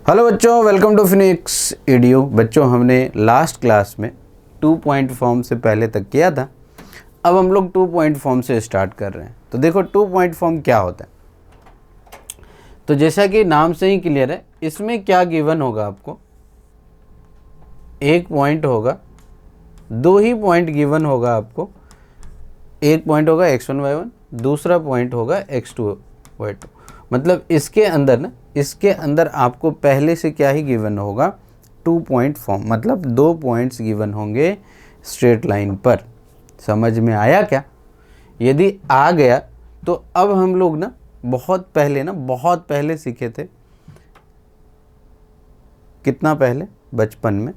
Hello बच्चों, welcome to Phoenix audio. बच्चों, हमने लास्ट क्लास में 2 पॉइंट फॉर्म से पहले तक किया था। अब हम लोग 2 पॉइंट फॉर्म से स्टार्ट कर रहे हैं। तो देखो 2 पॉइंट फॉर्म क्या होता है। तो जैसा कि नाम से ही क्लियर है, इसमें क्या गिवन होगा आपको, एक पॉइंट होगा, 2 ही पॉइंट गिवन होगा आपको। एक पॉइंट होगा x1 y1, दूसरा पॉइंट होगा x2 y2। मतलब इसके अंदर आपको पहले से क्या ही गिवन होगा, 2 पॉइंट फॉर्म, मतलब 2 पॉइंट्स गिवन होंगे स्ट्रेट लाइन पर। समझ में आया क्या? यदि आ गया तो अब हम लोग बहुत पहले सीखे थे। कितना पहले? बचपन में,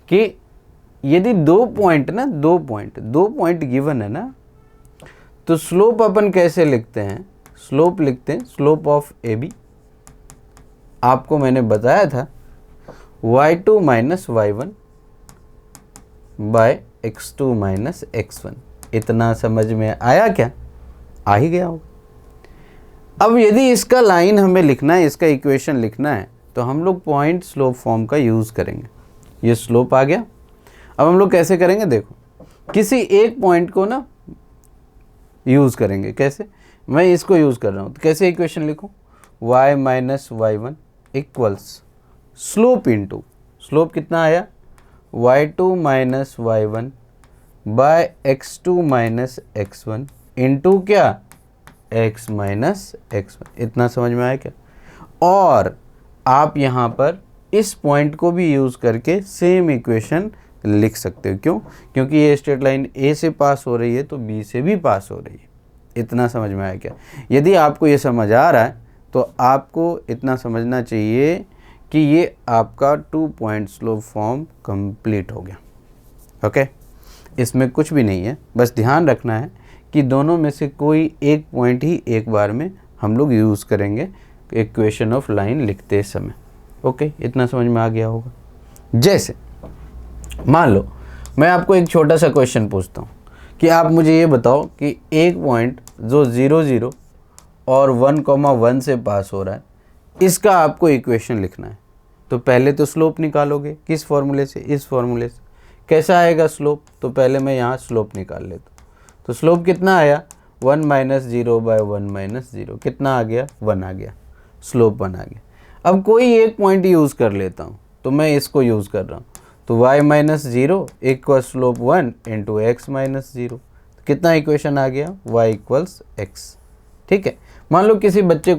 कि यदि 2 पॉइंट गिवन है ना, तो स्लोप अपन कैसे लिखते हैं? स्लोप लिखते हैं स्लोप ऑफ ए बी। आपको मैंने बताया था y2 minus y1 by x2 minus x1। इतना समझ में आया क्या? आ ही गया होगा। अब यदि इसका लाइन हमें लिखना है, इसका इक्वेशन लिखना है, तो हम लोग पॉइंट स्लोप फॉर्म का यूज़ करेंगे। ये स्लोप आ गया। अब हम लोग कैसे करेंगे? देखो, किसी एक पॉइंट को यूज़ करेंगे। कैसे? मैं इसको यूज़ कर रहा हूँ, तो कैसे इक्वेशन लिखूँ? y minus y1 equals slope into slope कितना आया, y2 minus y1 by x2 minus x1 into क्या, x माइनस x1। इतना समझ में आया क्या? और आप यहाँ पर इस पॉइंट को भी यूज़ करके सेम इक्वेशन लिख सकते हो। क्यों? क्योंकि ये स्ट्रेट लाइन A से पास हो रही है तो B से भी पास हो रही है। इतना समझ में आया क्या? यदि आपको ये समझ आ रहा है तो आपको इतना समझना चाहिए कि ये आपका 2 पॉइंट स्लोप फॉर्म कंप्लीट हो गया। ओके, इसमें कुछ भी नहीं है, बस ध्यान रखना है कि दोनों में से कोई एक पॉइंट ही एक बार में हम लोग यूज़ करेंगे इक्वेशन ऑफ लाइन लिखते समय। ओके, इतना समझ में आ गया होगा। जैसे मान लो मैं आपको एक छोटा सा क्वेश्चन पूछता हूँ कि आप मुझे ये बताओ कि एक पॉइंट जो 0 0 और 1,1 से पास हो रहा है, इसका आपको इक्वेशन लिखना है। तो पहले तो स्लोप निकालोगे। किस फॉर्मूले से? इस फॉर्मूले से। कैसा आएगा स्लोप? तो पहले मैं यहाँ स्लोप निकाल लेता हूँ। तो स्लोप कितना आया, 1 माइनस 0 बाय 1 माइनस 0। कितना आ गया? 1 आ गया। स्लोप 1 आ गया। अब कोई एक पॉइंट यूज़ कर लेता हूँ, तो मैं इसको यूज़ कर रहा हूँ। तो y minus 0 equal slope 1 into x minus 0। कितना इक्वेशन आ गया? y equals x. ठीक है। मान लो किसी बच्चे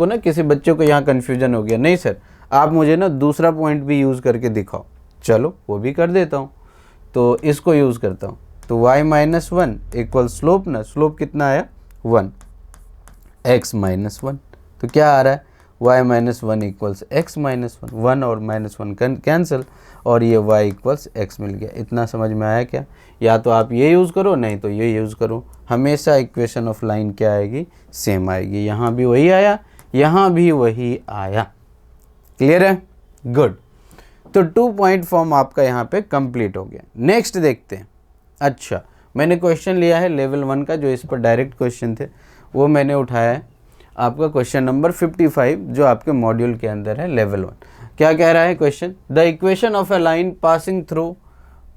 को यहाँ कन्फ्यूजन हो गया, नहीं सर आप मुझे दूसरा पॉइंट भी यूज़ करके दिखाओ। चलो वो भी कर देता हूँ। तो इसको यूज़ करता हूँ। तो y minus 1 equal slope slope कितना आया? 1 x माइनस 1। तो क्या आ रहा है? y minus 1 equals x minus 1। 1 और माइनस 1 कैंसिल और ये y इक्वल्स एक्स मिल गया। इतना समझ में आया क्या? या तो आप ये यूज़ करो, नहीं तो ये यूज़ करो। हमेशा इक्वेशन ऑफ लाइन क्या आएगी? सेम आएगी। यहाँ भी वही आया, यहाँ भी वही आया। क्लियर है? गुड। तो 2 पॉइंट फॉर्म आपका यहाँ पे कंप्लीट हो गया। नेक्स्ट देखते हैं। अच्छा, मैंने क्वेश्चन लिया है लेवल 1 का, जो इस पर डायरेक्ट क्वेश्चन थे वो मैंने उठाया है। आपका क्वेश्चन नंबर 55 जो आपके मॉड्यूल के अंदर है, लेवल 1। क्या कह रहा है question? The equation of a line passing through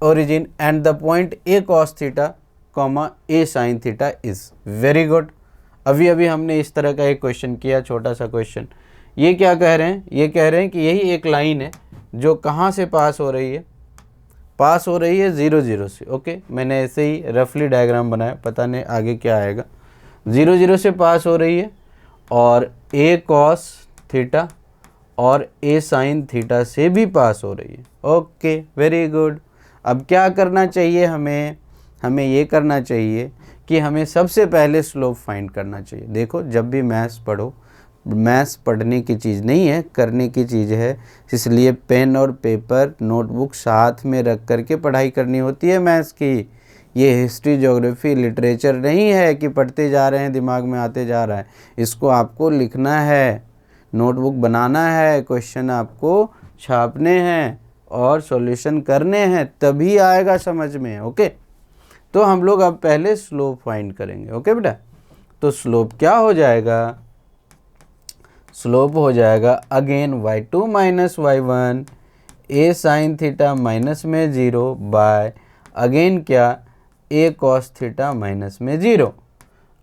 origin and the point A cos theta comma A sine theta is. Very good. अभी हमने इस तरह का एक क्वेश्चन किया, छोटा सा क्वेश्चन। ये क्या कह रहे हैं? ये कह रहे हैं कि यही एक लाइन है जो कहाँ से पास हो रही है? पास हो रही है 0 0 से। ओके, मैंने ऐसे ही रफली डायग्राम बनाया, पता नहीं आगे क्या आएगा। 0 0 से पास हो रही है और ए कॉस थीटा और ए साइन थीटा से भी पास हो रही है। Okay, very good. अब क्या करना चाहिए हमें ये करना चाहिए कि हमें सबसे पहले स्लोप फाइंड करना चाहिए। देखो, जब भी मैथ्स पढ़ो, मैथ्स पढ़ने की चीज़ नहीं है, करने की चीज़ है। इसलिए पेन और पेपर नोटबुक साथ में रख करके पढ़ाई करनी होती है मैथ्स की। ये हिस्ट्री, ज्योग्राफी, लिटरेचर नहीं है कि पढ़ते जा रहे हैं दिमाग में आते जा रहा है। इसको आपको लिखना है, नोटबुक बनाना है, क्वेश्चन आपको छापने हैं और सॉल्यूशन करने हैं, तभी आएगा समझ में। ओके, तो हम लोग अब पहले स्लोप फाइंड करेंगे। ओके बेटा, तो स्लोप क्या हो जाएगा? स्लोप हो जाएगा again y2 minus y1 a sine theta minus में 0 बाय अगेन क्या a कॉस थीटा माइनस में 0।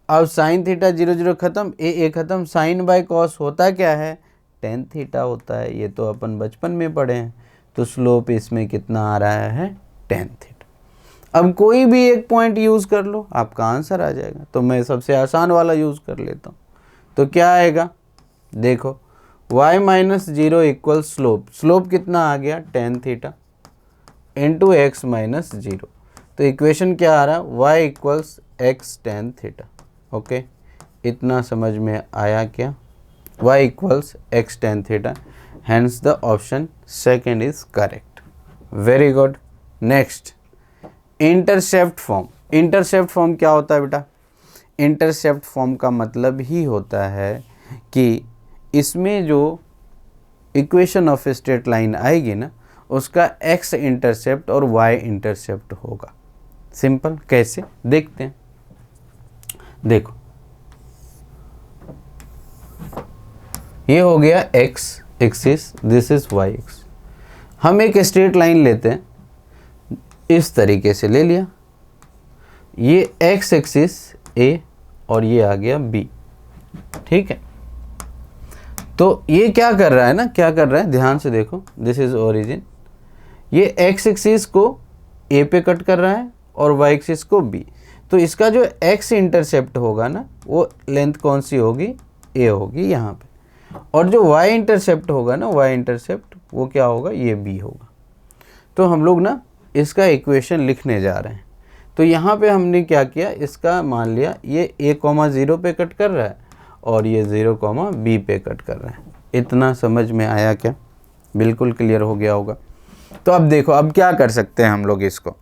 अब साइन थीटा 0 0 खत्म, a खत्म, साइन बाय कॉस होता क्या है टेन थीटा होता है, ये तो अपन बचपन में पढ़े हैं। तो स्लोप इसमें कितना आ रहा है टेन थीटा। अब कोई भी एक पॉइंट यूज़ कर लो आपका आंसर आ जाएगा। तो मैं सबसे आसान वाला यूज़ कर लेता हूँ। तो क्या आएगा देखो y minus 0 equal slope, slope कितना आ गया tan theta into x minus 0। तो इक्वेशन क्या आ रहा है y equals x tan theta. Okay, इतना समझ में आया क्या? y equals x tan theta, hence the option second is correct. Very good. Next, intercept form. Intercept form क्या होता है बेटा? इंटरसेप्ट फॉर्म का मतलब ही होता है कि इसमें जो इक्वेशन ऑफ स्ट्रेट लाइन आएगी ना उसका x इंटरसेप्ट और y इंटरसेप्ट होगा। सिंपल, कैसे देखते हैं। देखो ये हो गया x axis, this is y axis. हम एक स्ट्रेट लाइन लेते हैं, इस तरीके से ले लिया, ये x एक्सिस a और ये आ गया b। ठीक है, तो ये क्या कर रहा है ना, क्या कर रहा है ध्यान से देखो, दिस इज ओरिजिन। ये x एक्सिस को a पे कट कर रहा है और y एक्सिस को b। तो इसका जो x इंटरसेप्ट होगा ना वो लेंथ कौन सी होगी a होगी यहाँ पे, और जो y इंटरसेप्ट होगा ना y इंटरसेप्ट वो क्या होगा ये b होगा। तो हम लोग ना इसका इक्वेशन लिखने जा रहे हैं। तो यहाँ पे हमने क्या किया, इसका मान लिया ये a,0 पे कट कर रहा है और ये 0,b पे कट कर रहा है। इतना समझ में आया क्या? बिल्कुल क्लियर हो गया होगा। तो अब देखो अब क्या कर सकते हैं हम लोग इसको।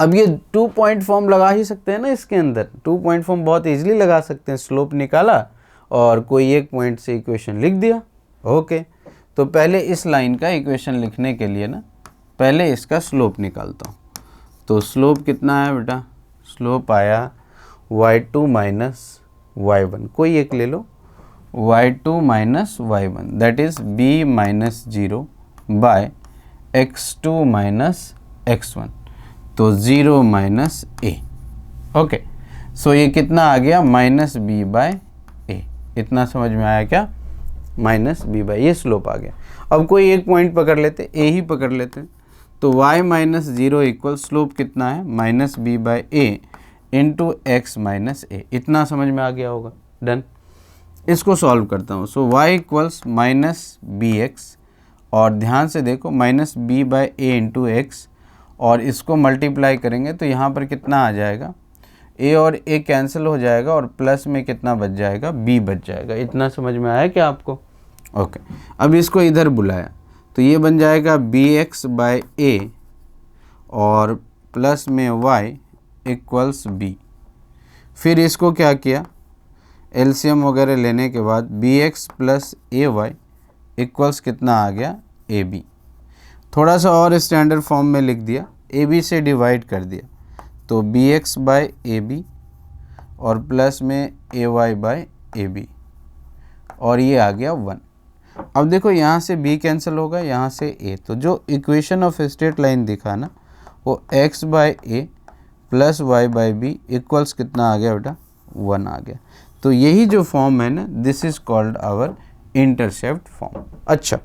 अब ये 2 पॉइंट फॉर्म लगा ही सकते हैं ना इसके अंदर। 2 पॉइंट फॉर्म बहुत इजीली लगा सकते हैं। स्लोप निकाला और कोई एक पॉइंट से इक्वेशन लिख दिया। ओके, तो पहले इस लाइन का इक्वेशन लिखने के लिए ना पहले इसका स्लोप निकालता हूँ। तो स्लोप कितना है बेटा? स्लोप आया y2 माइनस y1, कोई एक ले लो, y2 minus y1 that is b minus 0 by x2 minus x1, तो 0 माइनस a। ओके, सो ये कितना आ गया माइनस b बाय a। इतना समझ में आया क्या? माइनस b बाय, ये स्लोप आ गया। अब कोई एक पॉइंट पकड़ लेते, a ही पकड़ लेते हैं। तो y माइनस 0 इक्वल स्लोप कितना है minus b by a into x minus a. इतना समझ में आ गया होगा। डन। इसको सॉल्व करता हूँ। So y equals minus b x, और ध्यान से देखो minus b by a into x, और इसको मल्टीप्लाई करेंगे तो यहाँ पर कितना आ जाएगा, a और a कैंसिल हो जाएगा और प्लस में कितना बच जाएगा, b बच जाएगा। इतना समझ में आया क्या आपको? ओके, अब इसको इधर बुलाया तो ये बन जाएगा bx बाय a और प्लस में y इक्वल्स b। फिर इसको क्या किया, एलसीएम वगैरह लेने के बाद bx प्लस ay इक्वल्स कितना आ गया, ab। थोड़ा सा और स्टैंडर्ड फॉर्म में लिख दिया, ab से डिवाइड कर दिया तो bx बाय ab और प्लस में ay बाय ab, और ये आ गया 1। अब देखो यहाँ से b कैंसिल होगा, यहाँ से a, तो जो इक्वेशन ऑफ स्ट्रेट लाइन दिखा ना वो x by a plus y by b equals कितना आ गया बेटा, 1 आ गया। तो यही जो फॉर्म है ना this is called our intercept form. अच्छा,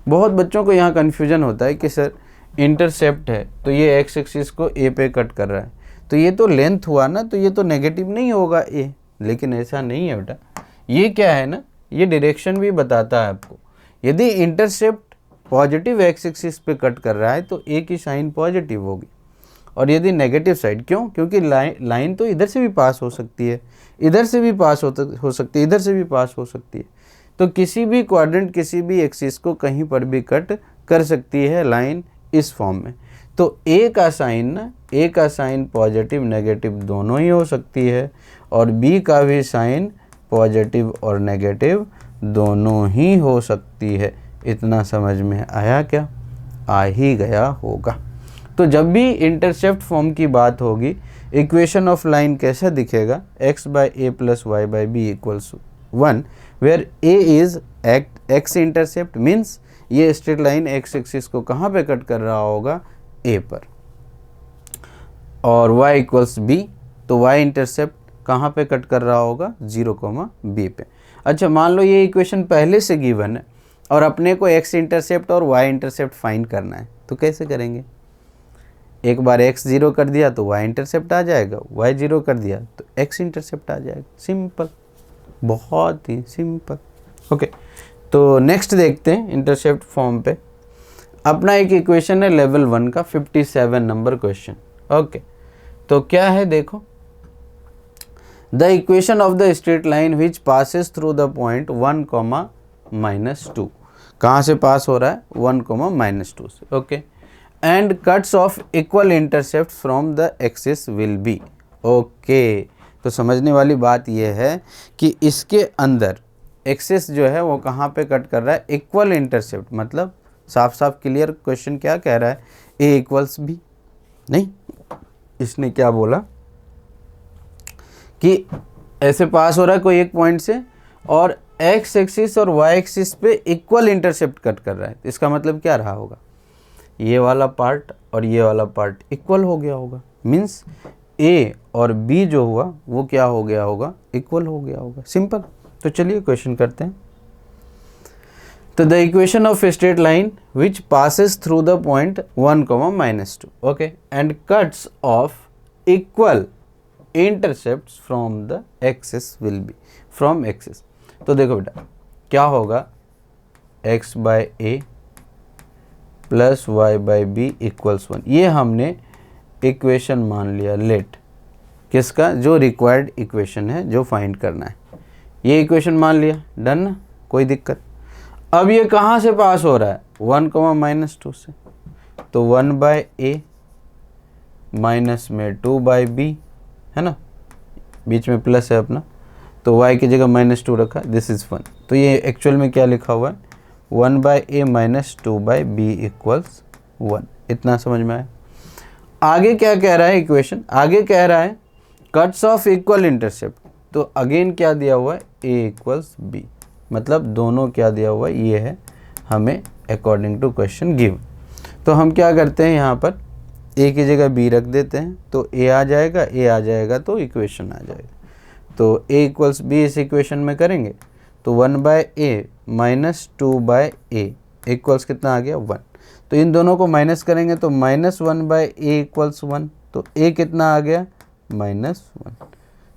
बहुत बच्चों को यहाँ कन्फ्यूजन होता है कि सर इंटरसेप्ट है तो ये x एक्सिस को a पे कट कर रहा है, तो ये तो लेंथ हुआ ना, तो ये तो नेगेटिव नहीं होगा a। लेकिन ऐसा नहीं है बेटा, ये क्या है ना, ये डायरेक्शन भी बताता है आपको। यदि इंटरसेप्ट पॉजिटिव x एक्सिस पे कट कर रहा है तो a की साइन पॉजिटिव होगी, और यदि नेगेटिव साइड, क्यों? क्योंकि लाइन तो इधर से भी पास हो सकती है, इधर से भी पास हो सकती है, इधर से भी पास हो सकती है। तो किसी भी क्वाड्रेंट किसी भी एक्सिस को कहीं पर भी कट कर सकती है लाइन इस फॉर्म में। तो ए का साइन ना, ए का साइन पॉजिटिव नेगेटिव दोनों ही हो सकती है, और बी का भी साइन पॉजिटिव और नेगेटिव दोनों ही हो सकती है। इतना समझ में आया क्या? आ ही गया होगा। तो जब भी इंटरसेप्ट फॉर्म की बात होगी, इक्वेशन ऑफ लाइन कैसा दिखेगा, x by a plus y by b equals 1, where a is x intercept, means ये स्ट्रेट लाइन एक्स एक्सिस को कहाँ पे कट कर रहा होगा, ए पर, और y इक्वल्स बी, तो y इंटरसेप्ट कहाँ पे कट कर रहा होगा, 0, b पे। अच्छा, मान लो ये इक्वेशन पहले से गिवन है और अपने को x इंटरसेप्ट और y इंटरसेप्ट फाइंड करना है, तो कैसे करेंगे? एक बार x 0 कर दिया तो y इंटरसेप्ट आ जाएगा, y 0 कर दिया तो x इंटरसेप्ट आ जाएगा। सिंपल, बहुत ही सिंपल। ओके, तो नेक्स्ट देखते हैं इंटरसेप्ट फॉर्म पे। अपना एक इक्वेशन है लेवल 1 का, 57 नंबर क्वेश्चन। ओके, तो क्या है देखो, the equation of the straight line which passes through the point 1, -2, कहाँ से पास हो रहा है, 1, -2 से। Okay, and cuts off equal intercept from the axis will B. Okay, तो समझने वाली बात यह है कि इसके अंदर एक्सिस जो है वो कहाँ पे कट कर रहा है, इक्वल इंटरसेप्ट, मतलब साफ साफ क्लियर क्वेश्चन क्या कह रहा है, ए इक्वल्स बी। नहीं, इसने क्या बोला कि ऐसे पास हो रहा है कोई एक पॉइंट से और एक्स एक्सिस और वाई एक्सिस पे इक्वल इंटरसेप्ट कट कर रहा है, तो इसका मतलब क्या रहा होगा, ये वाला पार्ट और ये वाला पार्ट इक्वल हो गया होगा, मीन्स ए और बी जो हुआ वो क्या हो गया होगा, इक्वल हो गया होगा। सिंपल। तो चलिए क्वेश्चन करते हैं। तो the equation of a straight line which passes through the point 1, -2, okay, and cuts off equal intercepts from the axis will be, from axis. तो देखो बेटा क्या होगा, x by a plus y by b equals 1, ये हमने equation मान लिया late, किसका, जो रिक्वायर्ड इक्वेशन है जो फाइंड करना है, ये इक्वेशन मान लिया, डन ना, कोई दिक्कत। अब ये कहाँ से पास हो रहा है, 1, -2 से, तो 1 बाय ए माइनस में 2 बाय बी, है ना, बीच में प्लस है अपना, तो y की जगह -2 रखा, दिस इज़ 1। तो ये एक्चुअल में क्या लिखा हुआ है, 1 बाय ए माइनस 2 बाय बी इक्वल्स 1। इतना समझ में आया। आगे क्या कह रहा है इक्वेशन, आगे कह रहा है कट्स ऑफ इक्वल इंटरसेप्ट, तो अगेन क्या दिया हुआ है, ए इक्वल्स बी, मतलब दोनों क्या दिया हुआ है, ये है हमें अकॉर्डिंग टू क्वेश्चन गिव। तो हम क्या करते हैं, यहाँ पर ए की जगह बी रख देते हैं, तो ए आ जाएगा, ए आ जाएगा तो इक्वेशन आ जाएगा। तो ए इक्वल्स बी इस इक्वेशन में करेंगे तो 1 बाय ए माइनस 2 बाय ए इक्वल्स कितना आ गया, 1। तो इन दोनों को माइनस करेंगे तो -1 बाय ए इक्वल्स 1, तो ए कितना आ गया, -1,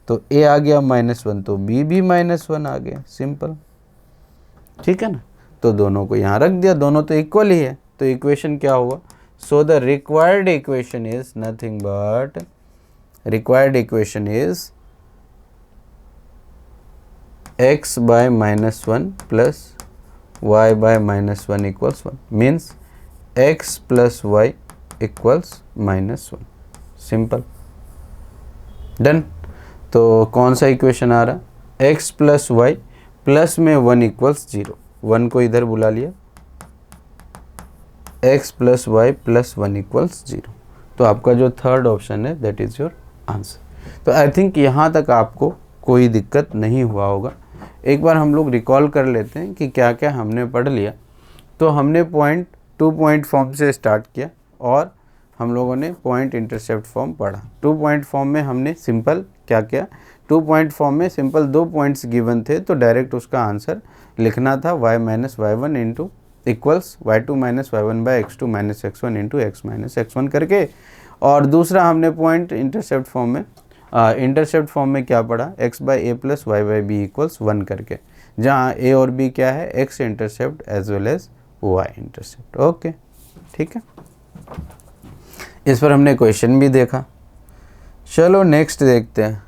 तो ए आ गया -1, तो बी भी -1 आ गया। सिंपल, ठीक है ना। तो दोनों को यहाँ रख दिया, दोनों तो इक्वल ही है, तो इक्वेशन क्या हुआ, so the required equation is nothing but, required equation is x by -1 plus y by -1 equals 1, means x plus y equals -1। Simple, done. तो कौन सा इक्वेशन आ रहा, x प्लस वाई प्लस में 1 इक्वल्स 0, 1 को इधर बुला लिया, x plus y plus 1 equals 0। तो आपका जो थर्ड ऑप्शन है दैट इज़ योर आंसर। तो आई थिंक यहाँ तक आपको कोई दिक्कत नहीं हुआ होगा। एक बार हम लोग रिकॉल कर लेते हैं कि क्या क्या हमने पढ़ लिया। तो हमने पॉइंट 2 पॉइंट फॉर्म से स्टार्ट किया और हम लोगों ने पॉइंट इंटरसेप्ट फॉर्म पढ़ा। 2 पॉइंट फॉर्म में हमने सिंपल क्या किया, 2 पॉइंट फॉर्म में सिंपल 2 पॉइंट्स गिवन थे तो डायरेक्ट उसका आंसर लिखना था y minus y1 into equals y2 minus y1 by x2 minus x1 into x minus x1 करके। और दूसरा हमने पॉइंट इंटरसेप्ट फॉर्म में क्या पढ़ा, x by a plus y by b equals 1 करके, जहाँ a और b क्या है, x intercept as well as y intercept. Okay, ठीक है। इस पर हमने क्वेश्चन भी देखा। चलो नेक्स्ट देखते हैं।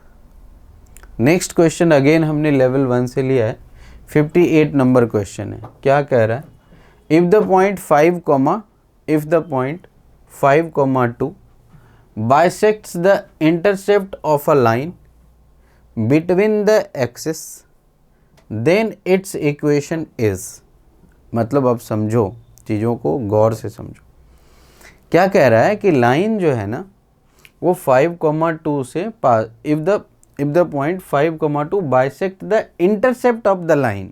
नेक्स्ट क्वेश्चन अगेन हमने लेवल 1 से लिया है, 58 नंबर क्वेश्चन है। क्या कह रहा है, if the point 5, 2 bisects the intercept of a line between the axis, then its equation is, मतलब अब समझो, चीज़ों को गौर से समझो। क्या कह रहा है कि लाइन जो है ना वो 5, 2 से पास, if the if the point 5,2 bisect the intercept of the line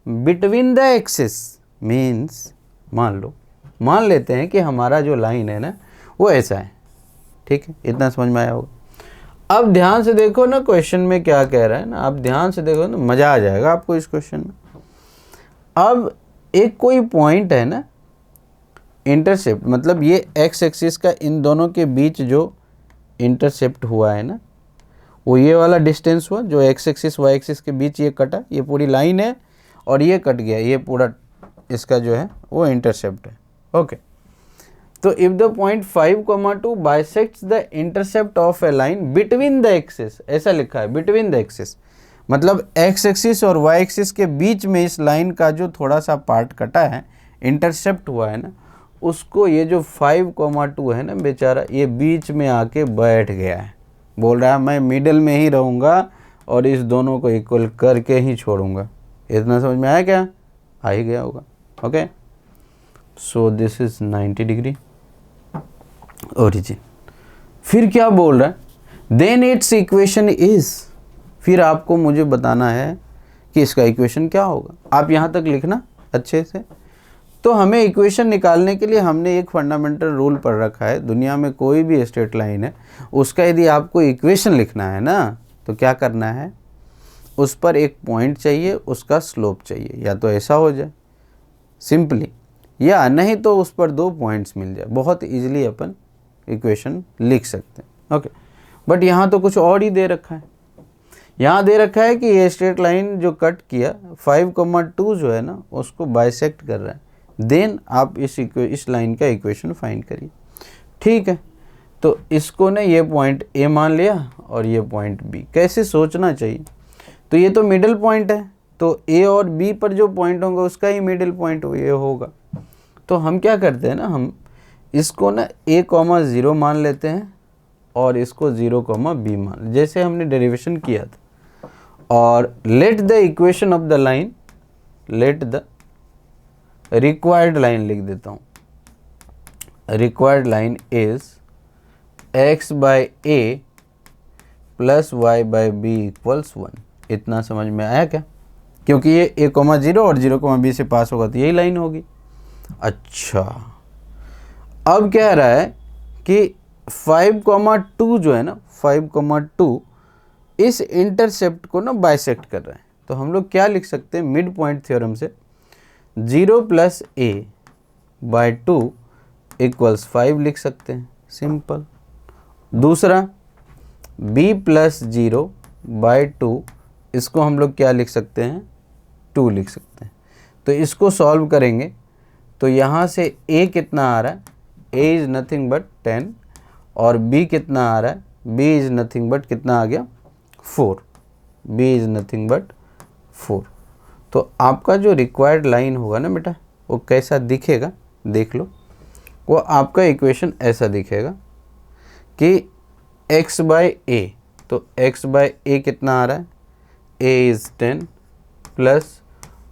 between the axis means, मान लेते हैं कि हमारा जो लाइन है ना वो ऐसा है, ठीक है, इतना समझ में आया होगा। अब ध्यान से देखो ना क्वेश्चन में क्या कह रहा है ना, आप ध्यान से देखो ना, मज़ा आ जाएगा आपको इस क्वेश्चन में। अब एक कोई पॉइंट है ना, इंटरसेप्ट मतलब ये एक्स एक्सिस का इन दोनों के बीच जो इंटरसेप्ट हुआ है ना, वो ये वाला डिस्टेंस हुआ जो एक्स एक्सिस वाई एक्सिस के बीच ये कटा, ये पूरी लाइन है और ये कट गया, ये पूरा इसका जो है वो इंटरसेप्ट है। ओके, तो if the point 5,2 bisects the intercept of A line between the axis, ऐसा लिखा है बिटवीन द एक्सिस, मतलब एक्स एक्सिस और वाई एक्सिस के बीच में इस लाइन का जो थोड़ा सा पार्ट कटा है, इंटरसेप्ट हुआ है ना, उसको ये जो 5,2 है ना बेचारा, ये बीच में आके बैठ गया है। बोल रहा है मैं मिडल में ही रहूँगा और इस दोनों को इक्वल करके ही छोड़ूंगा। इतना समझ में आया क्या? आ ही गया होगा। Okay, so this is 90 degree origin. फिर क्या बोल रहा है? देन इट्स इक्वेशन इज, फिर आपको मुझे बताना है कि इसका इक्वेशन क्या होगा। आप यहाँ तक लिखना अच्छे से। तो हमें इक्वेशन निकालने के लिए हमने एक फंडामेंटल रूल पढ़ रखा है, दुनिया में कोई भी स्ट्रेट लाइन है उसका यदि आपको इक्वेशन लिखना है ना, तो क्या करना है, उस पर एक पॉइंट चाहिए, उसका स्लोप चाहिए, या तो ऐसा हो जाए सिंपली, या नहीं तो उस पर 2 पॉइंट्स मिल जाए, बहुत इजीली अपन इक्वेशन लिख सकते हैं। ओके, बट यहाँ तो कुछ और ही दे रखा है। यहाँ दे रखा है कि ये स्ट्रेट लाइन जो कट किया 5,2 जो है ना उसको बाइसेक्ट कर रहा है। देन आप इस लाइन का इक्वेशन फाइंड करिए। ठीक है, तो इसको ना ये पॉइंट ए मान लिया और ये पॉइंट बी। कैसे सोचना चाहिए, तो ये तो मिडिल पॉइंट है, तो ए और बी पर जो पॉइंट होगा उसका ही मिडिल पॉइंट ये होगा। तो हम क्या करते हैं ना, हम इसको ना a,0 मान लेते हैं और इसको 0,b मान, जैसे हमने डेरिवेशन किया था। और let the equation of the line, let the required line लिख देता हूँ। Required line is x by a plus y by b equals 1। इतना समझ में आया क्या? क्योंकि ये a,0 और 0,b से पास होगा तो यही लाइन होगी। अच्छा, अब कह रहा है कि 5,2 जो है ना, 5,2 इस इंटरसेप्ट को ना बाइसेक्ट कर रहा है। तो हम लोग क्या लिख सकते हैं मिड पॉइंट थ्योरम से, 0 प्लस a बाई 2 इक्वल्स 5 लिख सकते हैं, सिंपल। दूसरा b प्लस 0 बाई 2, इसको हम लोग क्या लिख सकते हैं, 2 लिख सकते हैं। तो इसको सॉल्व करेंगे तो यहाँ से a कितना आ रहा है, a इज़ नथिंग बट 10, और b कितना आ रहा है, b इज़ नथिंग बट कितना आ गया, 4, b इज़ नथिंग बट 4। तो आपका जो रिक्वायर्ड लाइन होगा ना बेटा, वो कैसा दिखेगा देख लो। वो आपका इक्वेशन ऐसा दिखेगा कि x बाई a, तो x बाई a कितना आ रहा है, a is 10 plus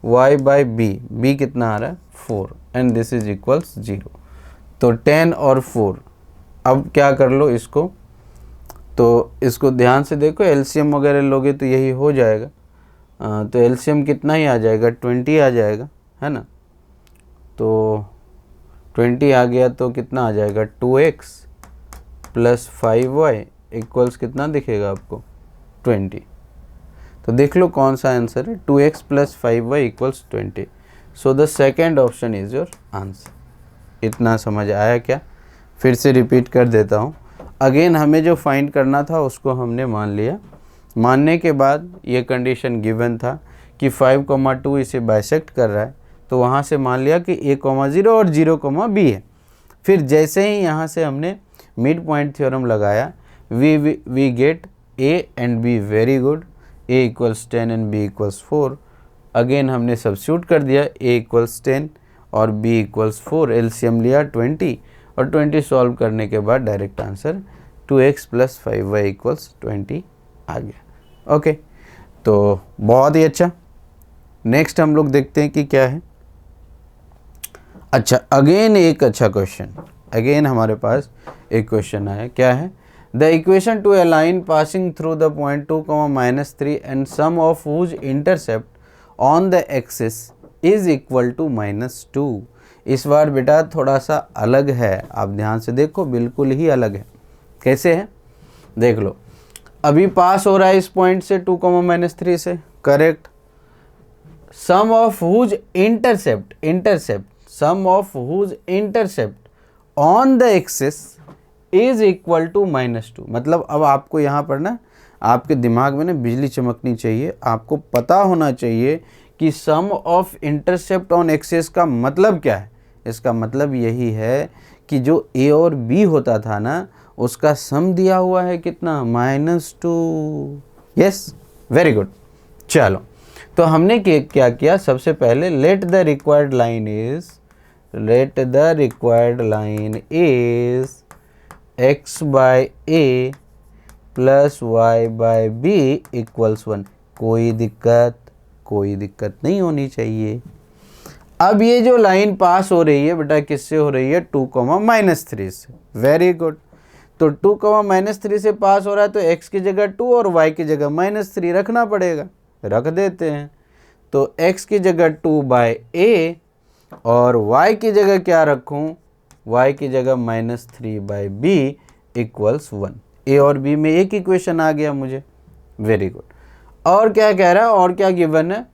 y by b कितना आ रहा है, 4, एंड दिस इज इक्वल्स 0। तो 10 और 4, अब क्या कर लो इसको, तो इसको ध्यान से देखो, एलसीएम वगैरह लोगे तो यही हो जाएगा। तो एलसीएम कितना ही आ जाएगा, 20 आ जाएगा, है ना। तो 20 आ गया तो कितना आ जाएगा, 2x प्लस 5y इक्वल्स कितना दिखेगा आपको, 20। तो देख लो कौन सा आंसर है, 2x plus 5y equals 20। So the second option is your answer. इतना समझ आया क्या? फिर से रिपीट कर देता हूँ। अगेन हमें जो फाइंड करना था उसको हमने मान लिया। मानने के बाद ये कंडीशन गिवन था कि 5,2 इसे बाइसेक्ट कर रहा है, तो वहाँ से मान लिया कि a,0 और 0,b है। फिर जैसे ही यहाँ से हमने मिड पॉइंट थ्योरम लगाया, we get a and b very good, a equals 10 and b equals 4। Again हमने सब्स्टिट्यूट कर दिया, a इक्वल्स 10 और b इक्वल्स 4, एलसीएम लिया 20, और 20 सॉल्व करने के बाद direct answer 2x plus 5y equals 20 आ गया। ओके, तो बहुत ही अच्छा। नेक्स्ट हम लोग देखते हैं कि क्या है। अच्छा, अगेन एक अच्छा क्वेश्चन, अगेन हमारे पास एक क्वेश्चन आया। क्या है, The equation to a line passing through the point 2, -3 and sum of whose intercept on the axis is equal to -2। इस बार बेटा थोड़ा सा अलग है, आप ध्यान से देखो, बिल्कुल ही अलग है। कैसे है देख लो। अभी पास हो रहा है इस पॉइंट से 2, -3 से, correct. Sum of whose intercept sum of whose intercept on the axis is equal to -2। मतलब अब आपको यहाँ पर ना आपके दिमाग में ना बिजली चमकनी चाहिए, आपको पता होना चाहिए कि सम ऑफ इंटरसेप्ट ऑन एक्सिस का मतलब क्या है। इसका मतलब यही है कि जो ए और बी होता था ना, उसका सम दिया हुआ है कितना, -2। Yes, very good. चलो, तो हमने क्या किया, सबसे पहले let the required line is x by a plus y by b equals 1। कोई दिक्कत नहीं होनी चाहिए। अब ये जो लाइन पास हो रही है बेटा किससे हो रही है, 2, -3 से। Very good. तो 2, -3 से पास हो रहा है, तो x की जगह 2 और y की जगह -3 रखना पड़ेगा। रख देते हैं। तो x की जगह 2 by a और y की जगह क्या रखूं, y की जगह -3 by b इक्वल्स 1। a और b में एक इक्वेशन आ गया मुझे। Very good. और क्या कह रहा है, और क्या गिवन है,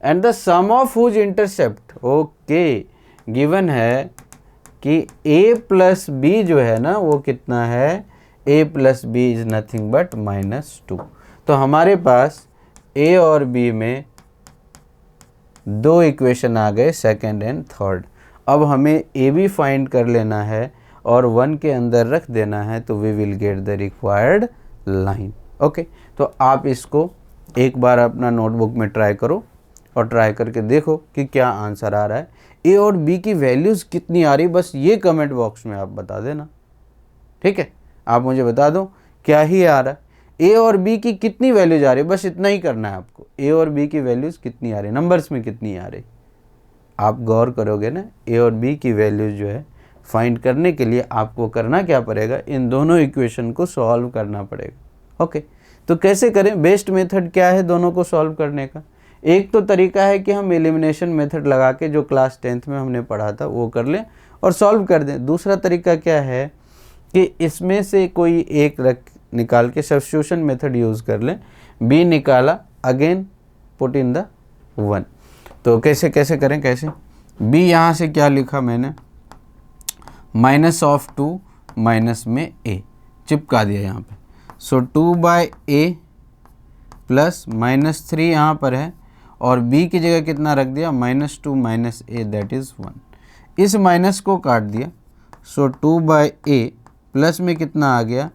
and the sum of whose intercept. Okay, given है कि a प्लस b जो है ना वो कितना है, a plus b is nothing but -2। तो हमारे पास a और b में दो इक्वेशन आ गए, सेकंड एंड थर्ड। अब हमें ए बी फाइंड कर लेना है और 1 के अंदर रख देना है, तो we will get the required line. Okay, तो आप इसको एक बार अपना नोटबुक में ट्राई करो और ट्राई करके देखो कि क्या आंसर आ रहा है। ए और बी की वैल्यूज़ कितनी आ रही, बस ये कमेंट बॉक्स में आप बता देना। ठीक है, आप मुझे बता दो क्या ही आ रहा है, ए और बी की कितनी वैल्यूज आ रही है, बस इतना ही करना है आपको। ए और बी की वैल्यूज़ कितनी आ रही, नंबर्स में कितनी आ रही, आप गौर करोगे ना। ए और बी की वैल्यूज जो है फाइंड करने के लिए आपको करना क्या पड़ेगा, इन दोनों इक्वेशन को सॉल्व करना पड़ेगा। ओके, तो कैसे करें, बेस्ट मेथड क्या है दोनों को सॉल्व करने का। एक तो तरीका है कि हम एलिमिनेशन मेथड लगा के जो क्लास 10th में हमने पढ़ा था वो कर लें और सॉल्व कर दें। दूसरा तरीका क्या है कि इसमें से कोई एक निकाल के सब्स्टिट्यूशन मेथड यूज़ कर लें। बी निकाला, अगेन पुट इन द 1। तो कैसे करें, कैसे, बी यहाँ से क्या लिखा मैंने, -2 माइनस में a चिपका दिया यहाँ पे। सो 2 by a प्लस -3 यहाँ पर है और b की जगह कितना रख दिया, -2 माइनस a दैट इज़ 1। इस माइनस को काट दिया। सो 2 by a प्लस में कितना आ गया,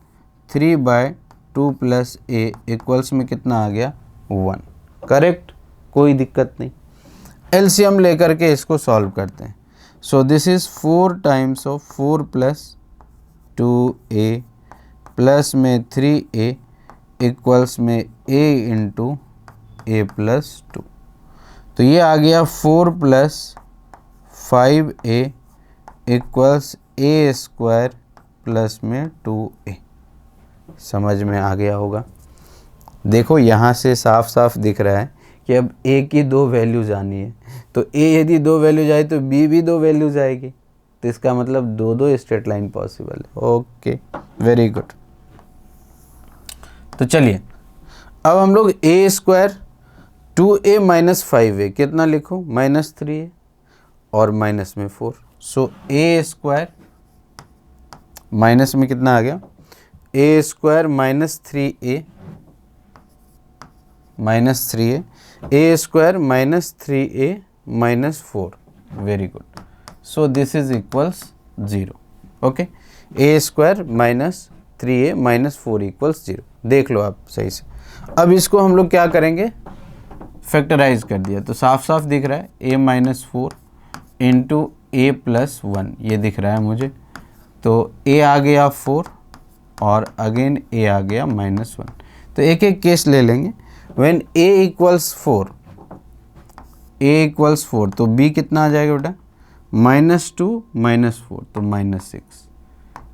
3 by 2 प्लस a इक्वल्स में कितना आ गया, 1। करेक्ट, कोई दिक्कत नहीं। एलसीएम लेकर के इसको सॉल्व करते हैं। So this is 4 times of 4 plus 2a plus में 3a इक्वल्स में a इंटू a प्लस 2। तो ये आ गया 4 plus 5a equals a square plus में 2a। समझ में आ गया होगा। देखो यहाँ से साफ साफ दिख रहा है कि अब a की 2 वैल्यूज आनी है, तो a यदि 2 वैल्यूज आए तो b भी 2 वैल्यूज आएगी, तो इसका मतलब 2 स्ट्रेट लाइन पॉसिबल है। Okay, very good. तो चलिए अब हम लोग a square 2a minus 5a कितना लिखूँ, -3a और माइनस में 4। सो a स्क्वायर माइनस में कितना आ गया, a square -3a a square -3a minus 4। Very good. So this is equals 0। Okay, a square -3a minus 4 equals 0। देख लो आप सही से। अब इसको हम लोग क्या करेंगे, फैक्टराइज कर दिया तो साफ साफ दिख रहा है a-4 इंटू a प्लस 1, ये दिख रहा है मुझे। तो a आ गया 4 और अगेन a आ गया -1। तो एक एक केस ले लेंगे। व्हेन a इक्वल्स 4 तो b कितना आ जाएगा बेटा, -2 -4 तो -6।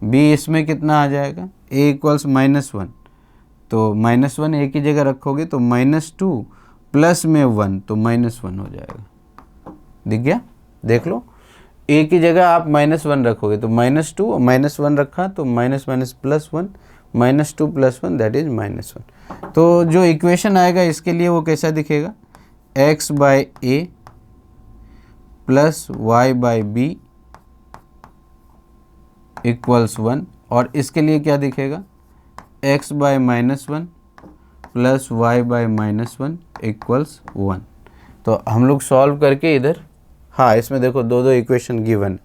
बी इसमें कितना आ जाएगा, ए इक्वल्स -1, तो -1 ए की जगह रखोगे तो -2 प्लस में 1 तो -1 हो जाएगा। दिख गया, देख लो, ए की जगह आप -1 रखोगे तो -2 और -1 रखा तो minus plus 1, -2 plus 1 that is -1। तो जो इक्वेशन आएगा इसके लिए वो कैसा दिखेगा, x by a plus y by b equals 1, और इसके लिए क्या दिखेगा, x by -1 plus y by -1 equals 1। तो हम लोग सॉल्व करके इधर, हाँ इसमें देखो दो दो इक्वेशन गिवन,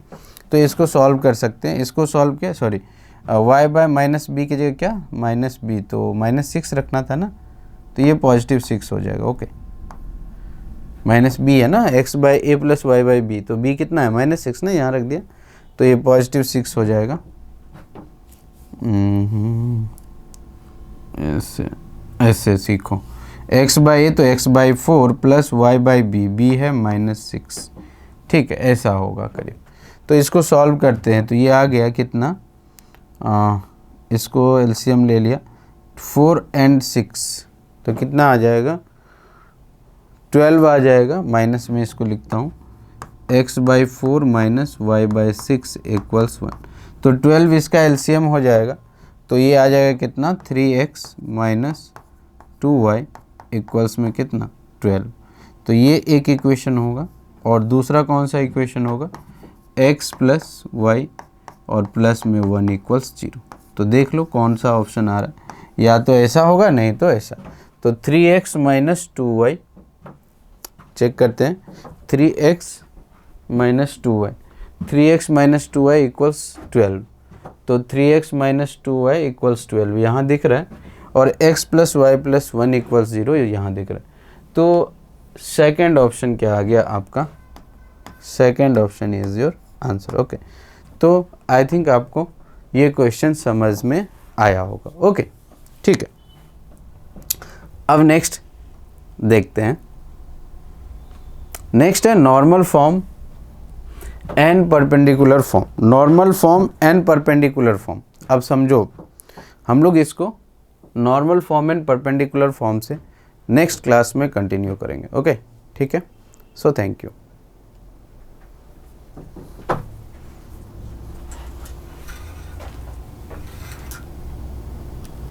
तो इसको सॉल्व कर सकते हैं। इसको सॉल्व किया, सॉरी y बाय -b की जगह क्या -b, तो -6 रखना था ना, तो ये +6 हो जाएगा। ओके, -b है ना, x by a plus y by b, तो b कितना है -6 ना, यहाँ रख दिया, तो ये +6 हो जाएगा। ऐसे सीखो, x बाई ए तो x by 4 plus y by b है -6, ठीक है, ऐसा होगा करीब। तो इसको सॉल्व करते हैं, तो ये आ गया कितना, इसको एलसीएम ले लिया 4 और 6, तो कितना आ जाएगा 12 आ जाएगा, माइनस में इसको लिखता हूँ x by 4 minus y by 6 equals 1, तो 12 इसका एलसीएम हो जाएगा, तो ये आ जाएगा कितना 3x माइनस 2y इक्वल्स में कितना 12। तो ये एक इक्वेशन होगा, और दूसरा कौन सा इक्वेशन होगा, x प्लस वाई और प्लस में 1 इक्वल्स 0। तो देख लो कौन सा ऑप्शन आ रहा है, या तो ऐसा होगा नहीं तो ऐसा। तो 3x माइनस 2y, चेक करते हैं, 3x minus 2y, 3x minus 2y equals 12, तो 3x माइनस 2y इक्वल्स 12 यहाँ दिख रहा है, और x plus y plus 1 equals 0 यहाँ दिख रहा है। तो सेकेंड ऑप्शन क्या आ गया आपका, second option is your answer. Okay, तो आई थिंक आपको ये क्वेश्चन समझ में आया होगा। ओके, ठीक है, अब नेक्स्ट देखते हैं। नेक्स्ट है normal form and perpendicular form. Normal form and perpendicular form, अब समझो हम लोग इसको normal form and perpendicular form से नेक्स्ट क्लास में कंटिन्यू करेंगे। ओके, ठीक है, सो थैंक यू।